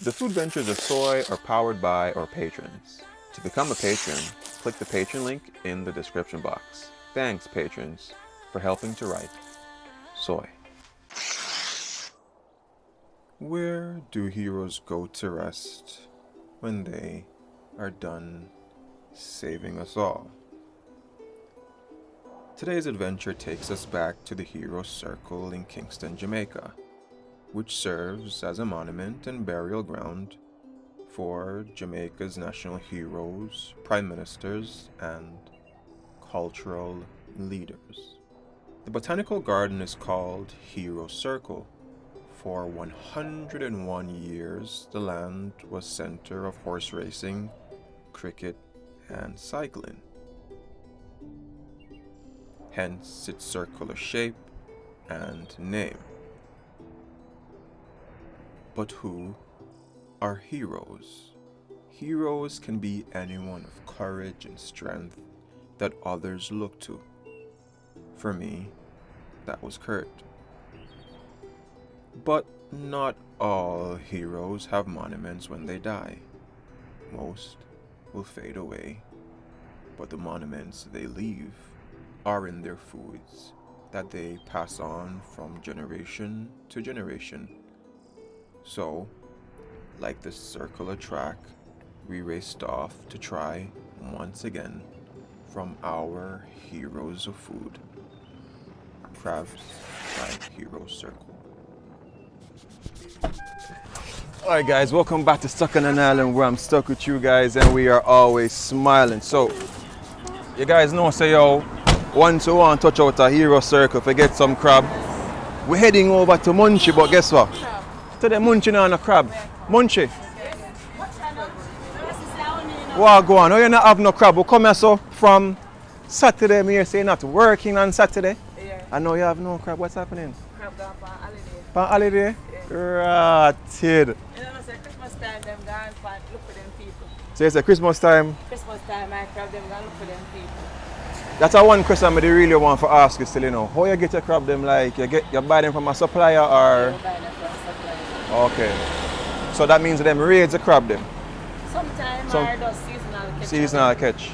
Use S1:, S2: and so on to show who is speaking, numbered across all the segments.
S1: The food ventures of Soai are powered by our patrons. To become a patron, click the patron link in the description box. Thanks, patrons, for helping to write Soai. Where do heroes go to rest when they are done saving us all? Today's adventure takes us back to the Hero Circle in Kingston, Jamaica, which serves as a monument and burial ground for Jamaica's national heroes, prime ministers, and cultural leaders. The botanical garden is called Hero Circle. For 101 years, the land was center of horse racing, cricket, and cycling. Hence its circular shape and name. But who are heroes? Heroes can be anyone of courage and strength that others look to. For me, that was Kurt. But not all heroes have monuments when they die. Most will fade away, but the monuments they leave are in their foods that they pass on from generation to generation. So, like the circular track, we raced off to try once again from our heroes of food. Crabs by Hero Circle. Alright guys, welcome back to Stuck on an Island, where I'm stuck with you guys and we are always smiling. So, you guys know, say yo, once you want to touch out a Hero Circle to get some crab, we're heading over to Munchie, but guess what? Today Munchie on a crab. Munchie. What go on? Oh, you not have no crab. We come here so from Saturday, me here say not working on Saturday.
S2: Yeah.
S1: I know you have no crab. What's happening?
S2: Crab gone for holiday.
S1: For holiday?
S2: Yeah.
S1: Rotted.
S2: You know, say Christmas time, them gone for look for them people.
S1: So it's a Christmas time.
S2: Christmas time, I crab them gone look for them people.
S1: That's a one question I really want to ask you still, you know. How you get your crab them, like you buy them from a supplier or?
S2: You buy them from a supplier.
S1: Okay. So that means them raids the crab them.
S2: Sometimes are just seasonal catch.
S1: Seasonal catch.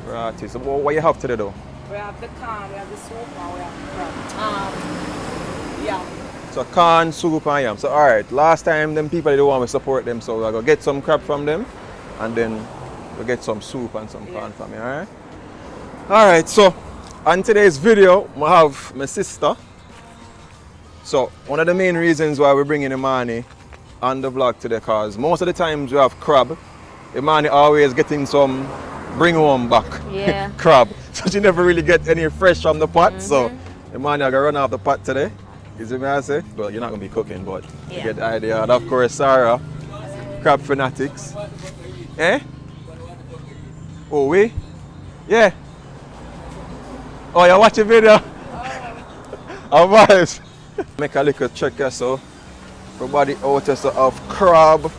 S1: Right. So what you have today though?
S2: We have the corn, we have the soup, and we have the crab. Yeah.
S1: So corn, soup and yam. So alright, last time them people they don't want to support them, so we're gonna get some crab from them and then we'll get some soup and some corn from you, alright? Alright, so on today's video we have my sister. So one of the main reasons why we're bringing Imani on the vlog today, because most of the times we have crab, Imani always getting some bring home back crab. So she never really get any fresh from the pot. So Imani are gonna run off the pot today. You see me I say? Well, you're not gonna be cooking, but you get the idea. And of course Sarah, crab fanatics. Eh? Oh we? Yeah. Oh, you watch the video? How vibes? Make a little check here so. Everybody out there so of crab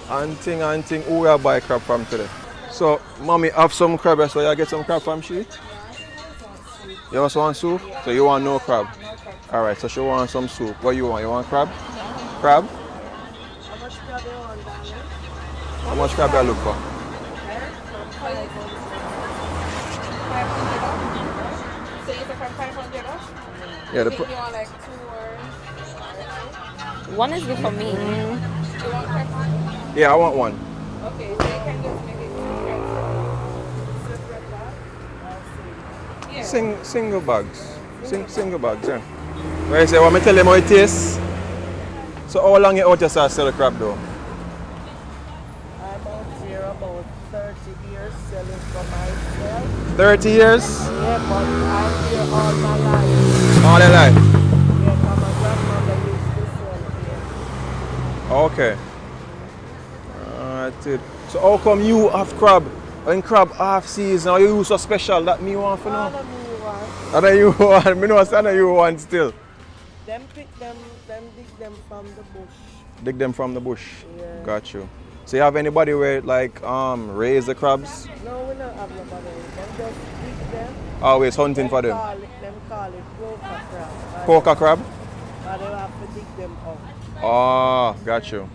S1: and thing. Who will buy crab from today? So, mommy have some crab here, so you get some crab from she? You also want soup? So you want no crab? Alright, so she want some soup. What you want? You want crab? Crab?
S2: How much crab do you want, darling?
S1: How much crab do I look for?
S2: 500. So you from 500?
S1: Yeah, the
S2: You want like 2 or?
S3: One is good for me.
S2: You want crab?
S1: Yeah, I want one.
S2: Okay, so you can just make it 2 separate bags. Yeah.
S1: Single bags. Single bags, yeah. Where you say, want me tell them how it tastes? So how long you out here sell the crab though?
S2: I'm out here about 30 years selling for myself.
S1: 30 years?
S2: Yeah, but I'm here all my life.
S1: All your life?
S2: Yeah, my grandmother used to sell here.
S1: Okay. Alright. So how come you have crab? When crab half season, or you so special that me want for
S2: All
S1: now?
S2: of me want.
S1: And then you want, me know I you want still.
S2: Them pick them dig them from the bush.
S1: Dig them from the bush.
S2: Yeah.
S1: Got you. So you have anybody where like raise the crabs?
S2: No, we don't have nobody. Them just dig them.
S1: Always hunting for them.
S2: Them call it poker crab.
S1: Poker crab?
S2: But they have to dig them up.
S1: Oh, got you.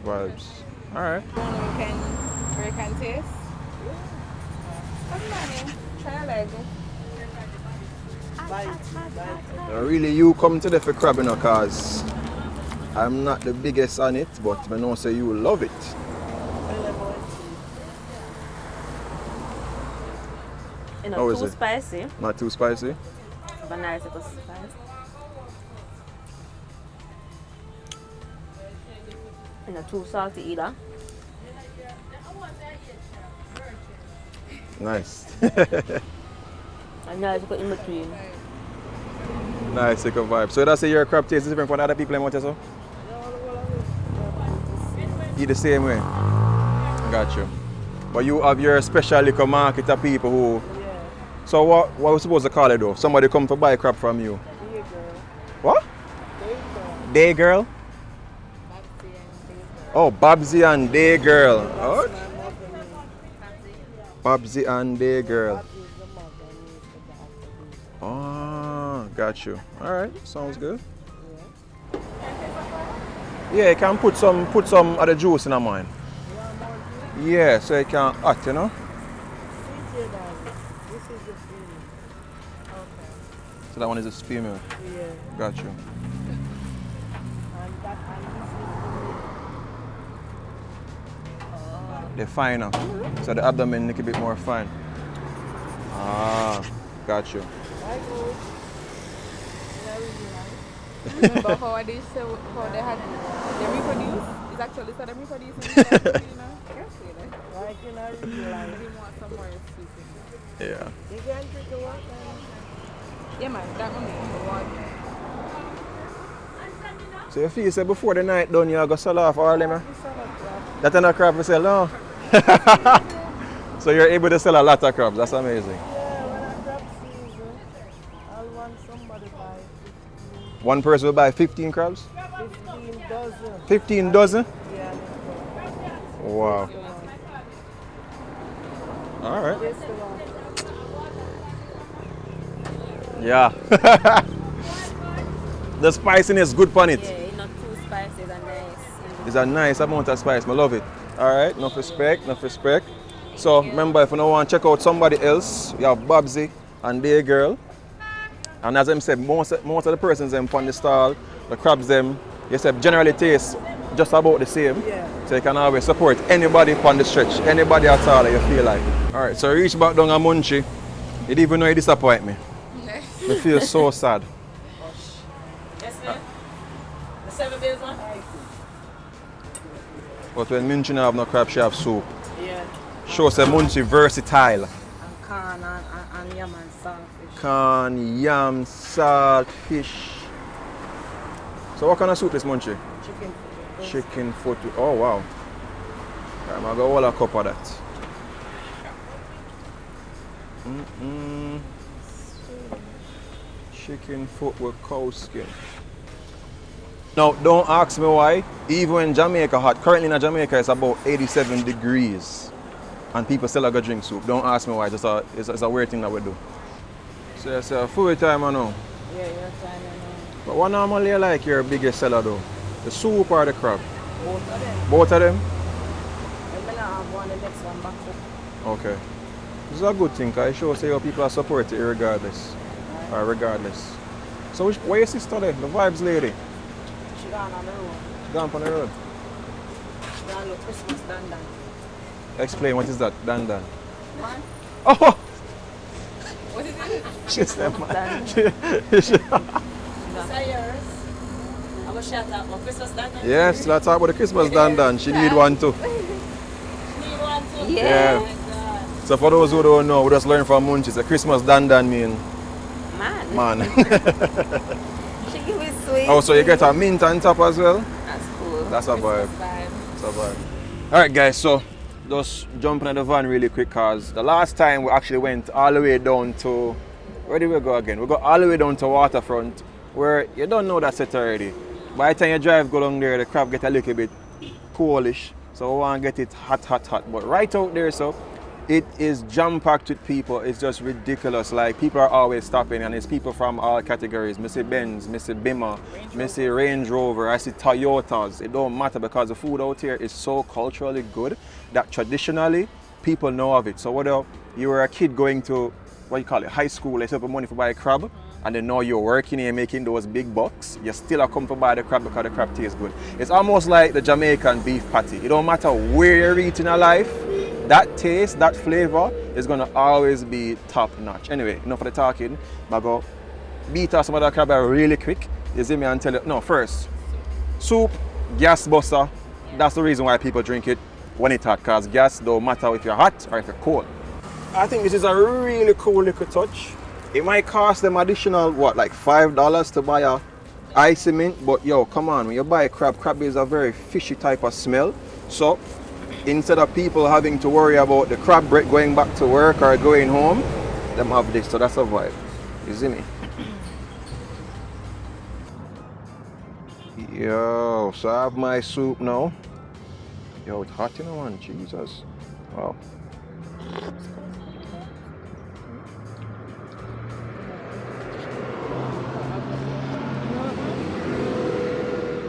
S1: Vibes. Alright.
S2: Where you can taste. What's my name? Try a leg.
S1: Really, you come to the for crab, you know, cause I'm not the biggest on it, but I know say you love it.
S3: You know,
S1: How is
S3: too
S1: it?
S3: spicy.
S1: Not too spicy?
S3: But nice little spice. You know, too salty either.
S1: Nice.
S3: And nice to put in between.
S1: Nice, take a vibe. So that's your crab taste is different from other people in Monteso? Eat the same way? Got you. But you have your special little market of people who... So what we supposed to call it though? Somebody come to buy crab from you?
S2: Day girl.
S1: What?
S2: Day girl.
S1: Day girl? Oh, Babsy and Day girl. Oh. Babsy and Day girl. Oh, got you. All right, sounds good. Yeah, you can put some of the juice in mine. Yeah, so you can act, you know. So that one is a female.
S2: Yeah.
S1: Got you. They're finer. So the abdomen look a bit more fine. Ah, got you.
S2: Remember how they say how they reproduce? It's actually so they reproduce in the you know? Like you know, really want some more sweet.
S1: Yeah.
S2: You can drink the water. Yeah man, that one is the water.
S1: So you feel say before the night done you go sell off all them? That's not crab for sell, no? So you're able to sell a lot of crabs, that's amazing.
S2: Yeah, when I crab season, I'll want somebody buy 15.
S1: One person will buy 15 crabs?
S2: 15 dozen.
S1: 15 dozen?
S2: Yeah.
S1: Wow. All right.
S2: This the one.
S1: Yeah. The spiciness good on it.
S3: Yeah, it's not too spicy, it's nice.
S1: It's a nice amount of spice. I love it. All right, enough respect, enough respect. So remember, if you don't want to check out somebody else, you have Babsy and Day Girl. And as I said, most of the persons them on the stall, the crabs them, you said generally taste just about the same.
S2: Yeah.
S1: So you can always support anybody on the stretch, anybody at all that you feel like. All right, so reach back down and Munchie. You didn't even know you disappoint me. I feel so sad.
S3: Yes, sir. The 7 days one?
S1: But when Munchie have no crab, she have soup.
S3: Yeah.
S1: Shows that Munchie versatile.
S3: And corn and yam and saltfish.
S1: Corn, yam, salt, fish. So what kind of soup is Munchie?
S3: Chicken.
S1: Chicken foot. Oh wow. I'm gonna go all a cup of that. Chicken foot with cow skin. Now don't ask me why. Even in Jamaica hot, currently in Jamaica it's about 87 degrees. And people still go drink soup. Don't ask me why, it's a weird thing that we do. So it's a full time I know.
S3: Yeah, your time I know.
S1: But what normally you like your biggest seller though? The soup or the crab?
S3: Both of them.
S1: Both of them?
S3: I'm gonna have one the next one back up.
S1: Okay. This is a good thing because it shows how people are supported regardless. Or regardless. So where your sister there? The vibes lady?
S3: She gone on the road.
S1: Gone on the road.
S3: She gone look Christmas dandan.
S1: Explain what is that? Dan.
S3: Man?
S1: Oh!
S2: What is it?
S1: She said man.
S3: That's yours. I'm gonna share that one. Christmas dandan.
S1: Yes, let's talk about the Christmas Dan. She need one too.
S3: Need one too?
S1: Yeah.
S3: Oh my God.
S1: So for those who don't know, we just learn from Munchies. The Christmas Dan mean man.
S3: She give me sweet.
S1: Oh, so you get a mint on top as well?
S3: That's cool.
S1: That's a vibe.
S3: Christmas vibe.
S1: That's a vibe. Alright guys, so just jumping in the van really quick because the last time we actually went all the way down to, where did we go again? We got all the way down to Waterfront where you don't know that set already. By the time you drive go down there, the crab get a little bit coolish. So we want to get it hot. But right out there, so It is jam-packed with people. It's just ridiculous. Like, people are always stopping, and it's people from all categories. I see Benz, I see Beamer, I see Range Rover, I see Toyotas. It don't matter because the food out here is so culturally good that traditionally people know of it. So whether you were a kid going to, what you call it, high school, they save money for buy a crab, and they know you're working here making those big bucks, you still are come to buy the crab because the crab tastes good. It's almost like the Jamaican beef patty. It don't matter where you're eating in life, that taste, that flavor is gonna always be top notch. Anyway, enough of the talking. I go beat out some of that crab really quick. You see me and tell you, no, first, soup, gas buster. That's the reason why people drink it when it's hot, because gas don't matter if you're hot or if you're cold. I think this is a really cool little touch. It might cost them additional, what, like $5 to buy a ice mint, but yo, come on, when you buy crab is a very fishy type of smell. So instead of people having to worry about the crab break going back to work or going home, them have this, so that's a vibe. You see me? Yo, so I have my soup now. Yo, it's hot, you know, man, Jesus. Wow.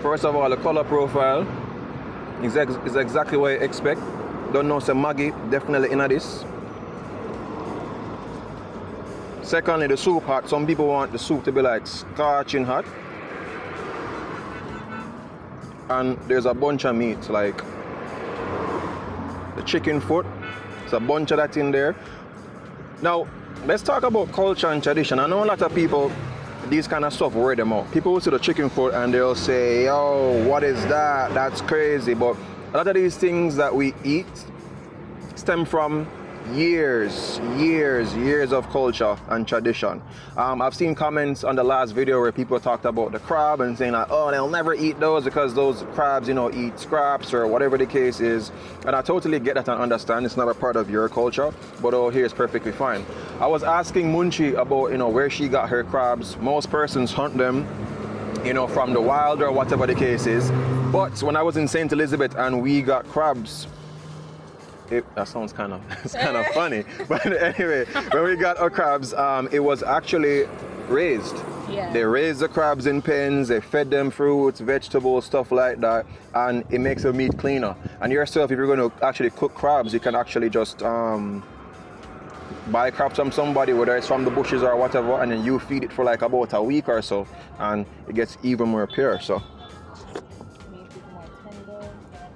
S1: First of all, the color profile is exactly what I expect. Don't know some Maggie, definitely in this. Secondly, the soup hot. Some people want the soup to be like scorching hot. And there's a bunch of meat, like the chicken foot. There's a bunch of that in there. Now, let's talk about culture and tradition. I know a lot of people, these kind of stuff wear them out. People will see the chicken foot and they'll say, yo, what is that? That's crazy. But a lot of these things that we eat stem from years of culture and tradition. I've seen comments on the last video where people talked about the crab and saying like, oh, they'll never eat those because those crabs, you know, eat scraps or whatever the case is. And I totally get that and understand it's not a part of your culture, but over here it's perfectly fine. I was asking Munchi about, you know, where she got her crabs. Most persons hunt them, you know, from the wild or whatever the case is. But when I was in St. Elizabeth and we got crabs, that sounds kind of funny, but anyway, when we got our crabs, it was actually raised. Yeah. They raised the crabs in pens, they fed them fruits, vegetables, stuff like that, and it makes the meat cleaner. And yourself, if you're going to actually cook crabs, you can actually just buy crabs from somebody, whether it's from the bushes or whatever, and then you feed it for like about a week or so, and it gets even more pure. So,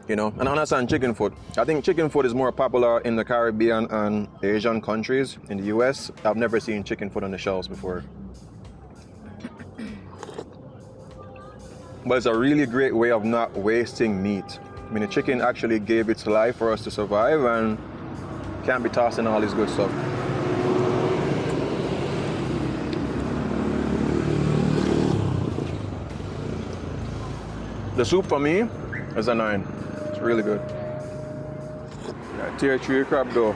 S1: you know, and I understand chicken foot. I think chicken foot is more popular in the Caribbean and Asian countries. In the US, I've never seen chicken foot on the shelves before. But it's a really great way of not wasting meat. I mean, the chicken actually gave its life for us to survive and can't be tossing all this good stuff. The soup for me is a 9. It's really good. Yeah, tier 3 crab though.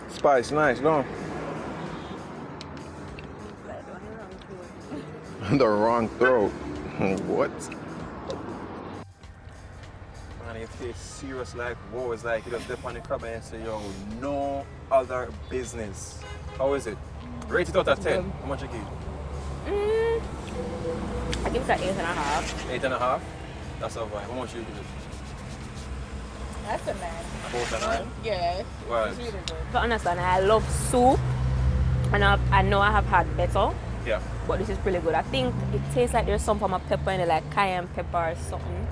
S1: Spice, nice, no? The wrong throat. What? Man, if it's serious like, whoa, it's like you just dip on the crab and say, yo, no other business. How is it? Rate it out of 10. How much you give?
S2: I give it an 8.5.
S1: 8.5? That's all right. How much you give it?
S2: That's a 9.
S1: Both a 9?
S2: Yeah.
S1: Right.
S2: It's really good.
S3: But understand, I love soup, and I know I have had better.
S1: Yeah.
S3: But this is pretty good. I think it tastes like there's some form of pepper in it, like cayenne pepper or something,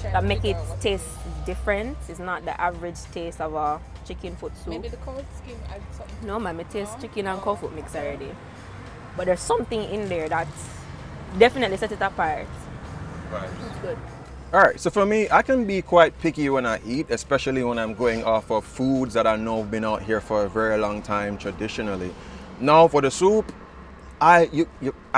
S3: that make it taste different. It's not the average taste of a chicken foot soup.
S2: Maybe the cold skin adds something.
S3: No, man, it tastes chicken and cow foot mix already. But there's something in there that definitely sets it apart.
S1: Right.
S3: It's good.
S1: Alright, so for me, I can be quite picky when I eat, especially when I'm going off of foods that I know have been out here for a very long time traditionally. Now for the soup, I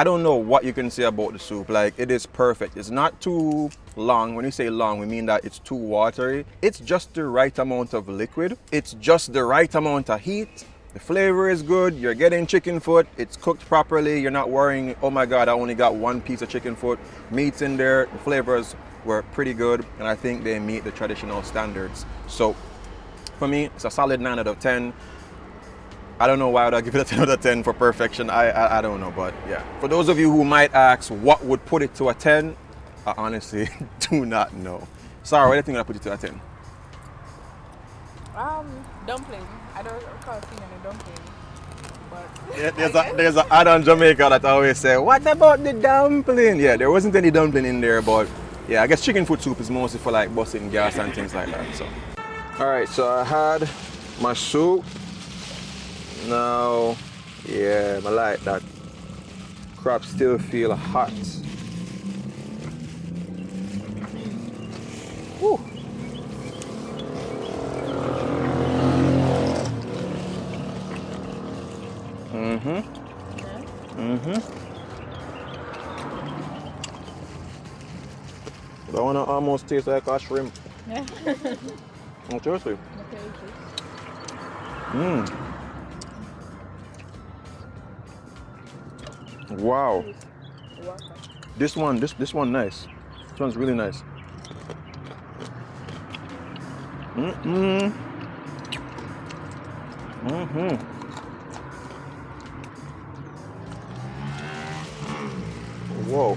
S1: don't know what you can say about the soup. Like, it is perfect. It's not too long. When you say long, we mean that it's too watery. It's just the right amount of liquid. It's just the right amount of heat. The flavor is good. You're getting chicken foot. It's cooked properly. You're not worrying, oh my God, I only got one piece of chicken foot. Meat's in there. The flavors were pretty good, and I think they meet the traditional standards. So For me, it's a solid 9 out of 10. I don't know why would I give it a 10 out of 10 for perfection. I don't know, but yeah. For those of you who might ask what would put it to a 10, I honestly do not know. Sorry, what do you think I put it to a 10?
S2: Dumpling. I don't recall seeing any dumpling. But
S1: Yeah, there's an ad on Jamaica that always say, what about the dumpling? Yeah, there wasn't any dumpling in there, but yeah, I guess chicken foot soup is mostly for like busting gas and things like that. So, all right, so I had my soup. Now, yeah, I like that. Crab still feel hot. Woo. That one almost tastes like a shrimp.
S2: yeah.
S1: Oh, seriously. Wow. This one nice. This one's really nice. Whoa.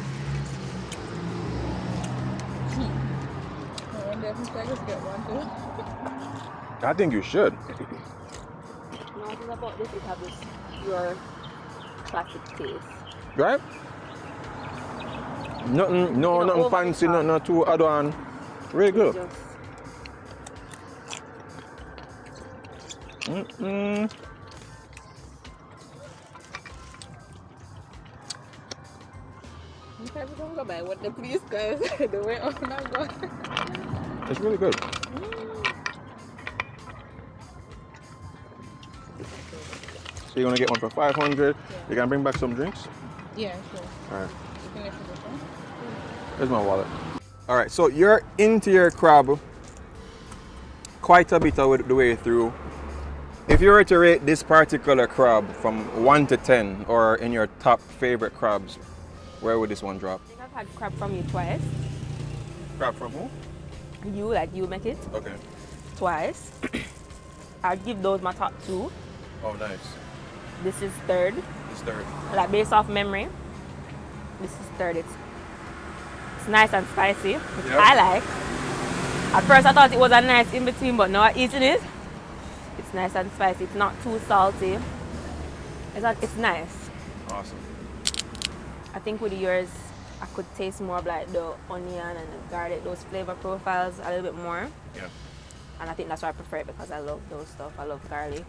S2: I wonder if I could get one too.
S1: I think you should.
S3: No, what is about this? It has this pure classic taste.
S1: Right? Nothing, nothing fancy, nothing too add on. Really good.
S2: I don't go by what the police guys the way on I go.
S1: It's really good. So you're gonna get one for 500. You can bring back some drinks.
S2: Yeah, sure.
S1: All right.
S2: You can let me go first.
S1: Here's my wallet. All right. So you're into your crab quite a bit of the way through. If you were to rate this particular crab from 1 to 10, or in your top favorite crabs, where would this one drop?
S3: I think I've had crab from you twice.
S1: Crab from who?
S3: You make it
S1: Okay.
S3: twice. I'd give those my top 2.
S1: Oh, nice.
S3: This is third.
S1: This third.
S3: Like based off memory, this is third. It's nice and spicy, which
S1: Yep.
S3: I like. At first I thought it was a nice in between, but now eating it, it's nice and spicy. It's not too salty. It's nice.
S1: Awesome.
S3: I think with yours, I could taste more of like the onion and the garlic, those flavor profiles a little bit more.
S1: Yeah.
S3: And I think that's why I prefer it, because I love those stuff. I love garlic.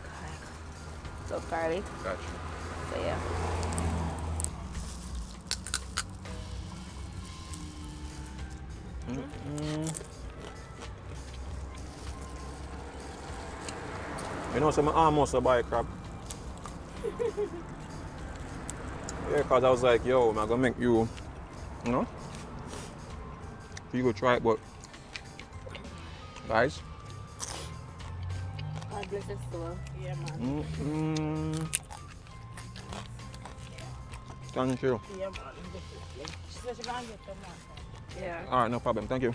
S3: Love garlic.
S1: Gotcha.
S3: So yeah.
S1: You know, so I almost buy a crab. Yeah, because I was like, yo, I'm gonna make you, you know? You go try it, but guys.
S3: God bless his soul.
S2: Yeah, man.
S1: Thank you.
S2: Yeah, man. She said she gonna get them now. Yeah.
S1: All right, no problem. Thank you.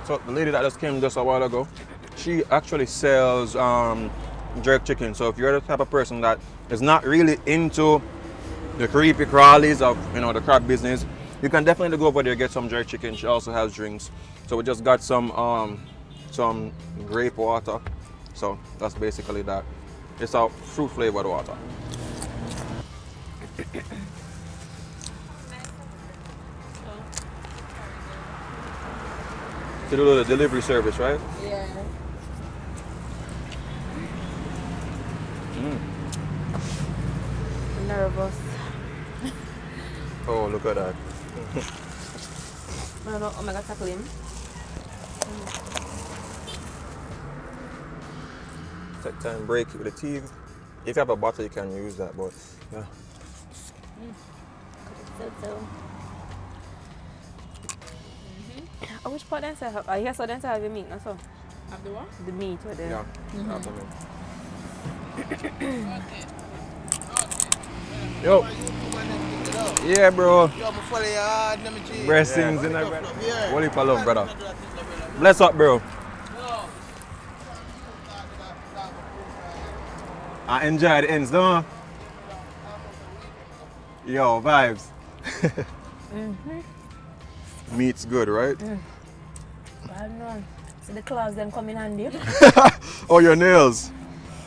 S1: So the lady that just came just a while ago, she actually sells jerk chicken. So if you're the type of person that is not really into the creepy crawlies of, you know, the crab business, you can definitely go over there and get some jerk chicken. She also has drinks. So we just got some grape water. So that's basically that. It's a fruit flavored water. To do the delivery service, right?
S2: Yeah.
S3: I'm nervous.
S1: Oh, look at that.
S3: I don't know. Oh my God, tackle him.
S1: Take time break with the teeth. If you have a bottle, you can use that, but yeah.
S3: Oh, which part then say have? I hear so then say have the meat, also.
S2: Have the what?
S3: The meat or the.
S1: Yeah. Absolutely. Yo. Yeah, bro. Blessings in that, brother. What if I love, brother? Bless up, bro. I enjoy the ends, don't you? Yo, vibes. Meat's good, right?
S3: I don't know. See the claws then come in handy.
S1: Oh, your nails.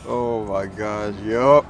S1: Oh my gosh, yup.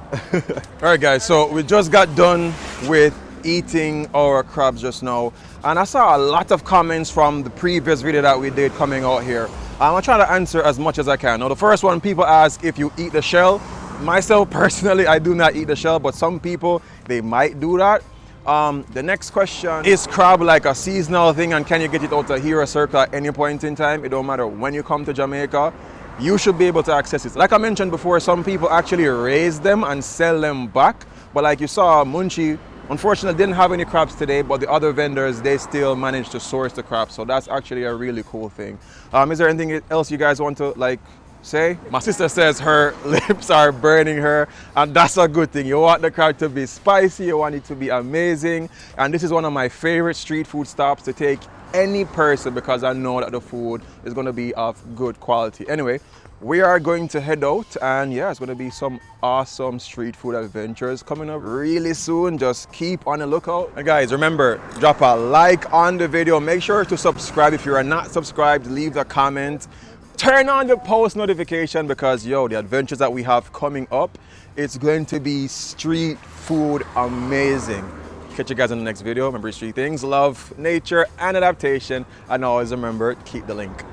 S1: Alright guys, so we just got done with eating our crabs just now. And I saw a lot of comments from the previous video that we did coming out here. I'm gonna try to answer as much as I can. Now the first one, people ask if you eat the shell. Myself personally, I do not eat the shell, but some people, they might do that. The next question, is crab like a seasonal thing and can you get it out of Hero Circle at any point in time? It don't matter when you come to Jamaica, you should be able to access it. Like I mentioned before, some people actually raise them and sell them back. But like you saw, Munchie, unfortunately didn't have any crabs today, but the other vendors, they still managed to source the crabs. So that's actually a really cool thing. Is there anything else you guys want to like say? My sister says her lips are burning her, and that's a good thing. You want the crab to be spicy, you want it to be amazing. And this is one of my favorite street food stops to take any person because I know that the food is going to be of good quality. Anyway, we are going to head out, and yeah, it's going to be some awesome street food adventures coming up really soon. Just keep on the lookout. And guys, remember, drop a like on the video. Make sure to subscribe if you are not subscribed. Leave a comment. Turn on the post notification because yo, the adventures that we have coming up, it's going to be street food amazing. Catch you guys in the next video. Remember, 3 things: love, nature, and adaptation. And always remember, keep the link.